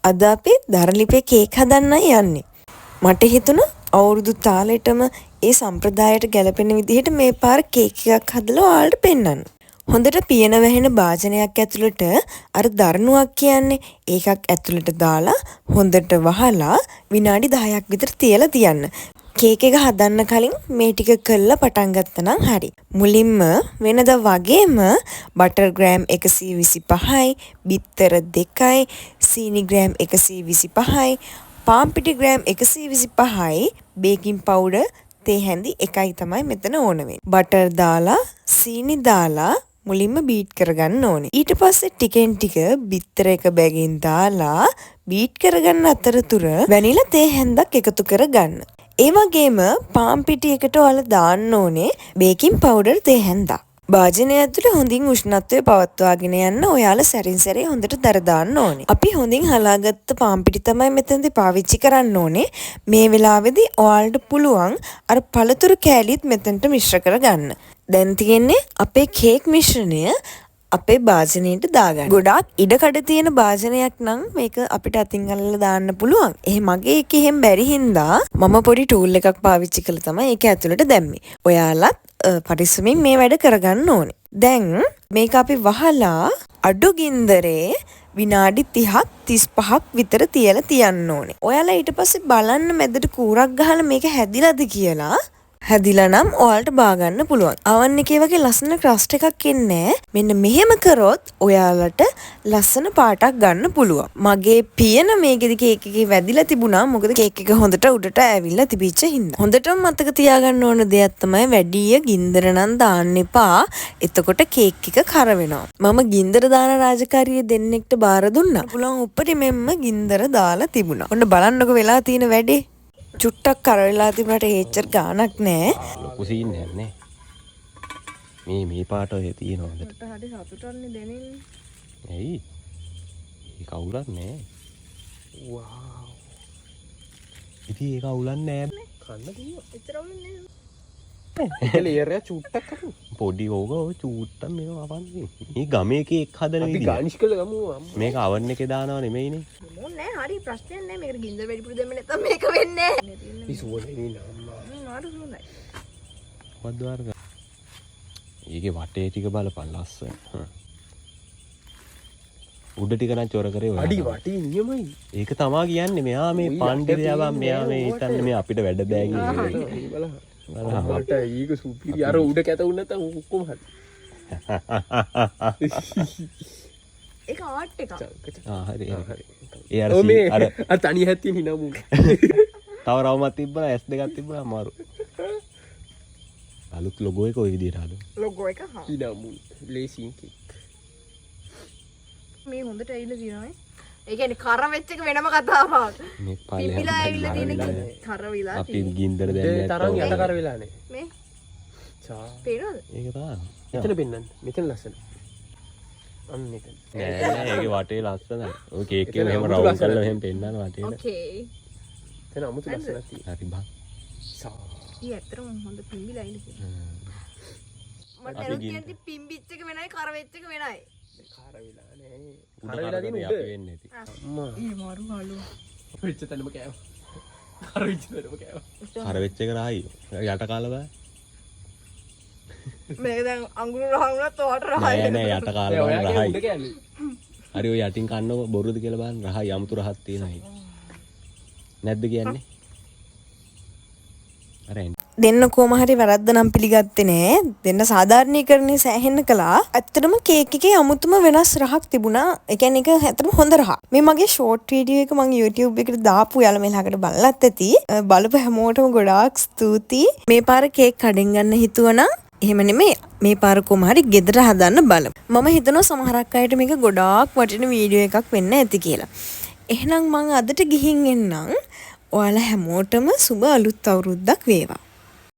අද අපි දරලිපේ කේක් හදන්න යන්නේ. මට හිතුණා අවුරුදු තාලෙටම ඒ සම්ප්‍රදායට ගැලපෙන විදිහට මේ පාර කේක් එකක් හදලා ඔයාලට පෙන්නන්න. හොඳට පියන වැහෙන භාජනයක් ඇතුළට අර දරණුවක් කියන්නේ ඒකක් ඇතුළට දාලා හොඳට වහලා විනාඩි 10ක් විතර තියලා තියන්න. කේක් එක හදන්න කලින් මේ ටික කළා පටන් ගත්තා නම් හරි. මුලින්ම වෙනදා වගේම බටර් ග්‍රෑම් 125යි, බිත්තර 2යි, සීනි ග්‍රෑම් 125යි, පාන් පිටි ග්‍රෑම් 125යි, බේකින් පවුඩර් තේ හැඳි 1යි තමයි මෙතන ඕන වෙන්නේ. බටර් දාලා, සීනි දාලා මුලින්ම බීට් කරගන්න ඕනේ. ඊට පස්සේ ටිකෙන් ටික බිත්තර එක බැගින් දාලා බීට් කරගන්න අතරතුර වැනිලා තේ හැන්දක් එකතු කරගන්න. ඒ වගේම පාන් පිටි එකට ඔයාලා දාන්න ඕනේ බේකින් පවුඩර් තේ හැන්දක්. භාජනය ඇතුලේ හොඳින් උෂ්ණත්වය පවත්වාගෙන යන්න ඔයාලා සැරින් සැරේ හොඳට දර දාන්න ඕනේ. අපි හොඳින් හලාගත්ත පාන් පිටි තමයි මෙතනදී පාවිච්චි කරන්න ඕනේ. මේ වෙලාවේදී ඔයාලට පුළුවන් අර පළතුරු කෑලිත් මෙතනට මිශ්‍ර කරගන්න. දැන් තියෙන්නේ අපේ කේක් මිශ්‍රණය අපේ භාජනයට දාගන්න. ගොඩාක් ඉඩකඩ තියෙන භාජනයක් නම් මේක අපිට අතින් අල්ලලා දාන්න පුළුවන්. මගේ එක එහෙම බැරි හින්දා මම පොඩි ටූල් එකක් පාවිච්චි කළා තමයි ඒක ඇතුළට දැම්මේ. ඔයාලත් පරිස්සමින් මේ වැඩ කරගන්න ඕනේ. දැන් මේක අපි වහලා අඩු ගින්දරේ විනාඩි 30ක් 35ක් විතර තියලා තියන්න ඕනේ. ඔයාලා ඊට පස්සේ බලන්න මැදට කූරක් ගහලා මේක හැදිලාද කියලා. හැදිලා නම් ඔයාලට බා ගන්න පුළුවන්. අවන් එකේ වගේ ලස්සන ක්‍රස්ට් එකක් එන්නේ. මෙන්න මෙහෙම කරොත් ඔයාලට ලස්සන පාටක් ගන්න පුළුවන්. මගේ පියන මේකෙදි කේක් එකේ වැදිලා තිබුණා. මොකද කේක් එක හොඳට උඩට ඇවිල්ලා තිබිච්ච හින්දා. හොඳටම මතක තියාගන්න ඕන දෙයක් තමයි වැඩිය ගින්දර නම් දාන්න එපා. එතකොට කේක් එක කර වෙනවා. මම ගින්දර දාන රාජකාරිය දෙන්නෙක්ට බාර දුන්නා. පුළුවන් උපරිමෙන්ම ගින්දර දාලා තිබුණා. ඔන්න බලන්නකො වෙලා තියෙන වැඩේ. චුට්ටක් කර වෙලා තිබුණාට ඒච්චර ගාණක් නෑ. ලොකු සීන් එකක් නේ. මේ පාට ඔය තියෙනවා හොඳට. හරි සතුටන්නේ දැනෙන්නේ. ඇයි? ඒක අවුලක් නෑ. වව්. ඉතින් ඒක අවුලක් නෑ. කන්න කිව්වා. එච්චර අවුලන්නේ නෑ. ඒක ලේයර් එක චුට්ටක් අහු. පොඩි ඕක ඔය චූට්ටක් මේක වපන්නේ. මේ ගමේ කේක් හදන අපි විදිහ. ගානිෂ් කරලා ගමු. මේක අවන් එකේ දානව නෙමෙයිනේ. නෑ හරි ප්‍රශ්නයක් නෑ. මේකට ගින්දර වැඩිපුර දෙන්න නැත්නම් මේක වෙන්නේ නෑ. පිසුවනේ නම්මා. හරි හොඳයි. වද්දාර්ග. ඊගේ වටේ ටික බලපන් ලස්සන. උඩ ටික නම් චොර කරේ ඔයා. අඩි වටේ නියමයි. ඒක තමා කියන්නේ මෙයා මේ පණ්ඩිතයා මෙයා මේ හිතන්නේ මේ අපිට වැඩ බෑ කියලා. බලහට ඒක සුපිරි. අර උඩ කැත වුණ නැත්නම් ඔක්කොම හරි. ඒක ආට් එකක්. හරි. ඒ අර තනි හැත්තිය හිනමු. තව රවුමක් තිබ්බා S2ක් තිබ්බා අමාරු. අලුත් ලොගෝ එක ওই විදිහට හදමු. ලොගෝ එක හා. හිනමු. ලේසින් කේක්. මේ හොඳට ඇවිල්ලා තියෙනවා නේ. ඒ කියන්නේ කර වෙච්ච එක වෙනම කතාවක්. මේ පිපිලා ඇවිල්ලා තියෙන කර විලා අපි ගින්දර දැම්මේ තරම් යට කර වෙලානේ. මේ චා. පේනවද? ඒක තමයි. මෙතන පෙන්නන්න. මෙතන ලස්සන. අන්න එතන. නෑ ඒකේ වටේ ලස්සනයි. ඔය කේක් එක මෙහෙම රවුන්ඩ් කරලා මෙහෙම පෙන්නන වටේට. ඕකේ. එතන අමුතු ලස්සනක් තියෙනවා. හරි බං. චා. ඊ ඇත්තටම හොඳ පිම්බිලා ඉන්නේ. මට කියන්නේ පිම්බිච්ච එක වෙනයි කර වෙච්ච එක වෙනයි. කාර වෙලා නෑ. උඩ වෙලා තියෙන උඩ වෙන්නේ නැති. අම්මා. ඒ මාරු හලු. වෙච්ච තැනම කෑව. කාර වෙච්ච තැනම කෑව. අර වෙච්ච එක රහයි. යට කාලා බෑ. මේක දැන් අඟුරු රහ වුණත් ඔයාට රහයි. නෑ යට කාලා බෑ රහයි. උඩ කෑල්ලේ. හරි ඔය යටින් කන්නකො බොරුද කියලා බලන්න රහයි අමුතු රහක් තියෙනවා. නැද්ද කියන්නේ? අර දෙන්න කොහම හරි වැරද්ද නම් පිළිගත්තේ නෑ. දෙන්න සාධාරණීකරණය සෑහෙන්න කළා. ඇත්තටම කේක් එකේ අමුතුම වෙනස් රහක් තිබුණා. ඒ කියන්නේ ඒක ඇත්තටම හොඳ රහක්. මේ මගේ ෂෝට් වීඩියෝ එක මම YouTube එකට දාපු යාළුවා මෙලහකට බලලත් ඇති. බලපු හැමෝටම ගොඩාක් ස්තුතියි. මේ පාර කේක් කඩෙන් ගන්න හිතුවනම් එහෙම නෙමෙයි. මේ පාර කොහම හරි ගෙදර හදන්න බලමු. මම හිතනවා සමහරක් අයට මේක ගොඩාක් වටින වීඩියෝ එකක් වෙන්න ඇති කියලා. එහෙනම් මම අදට ගිහින් එන්නම්. ඔයාලා හැමෝටම සුබ අලුත් අවුරුද්දක් වේවා.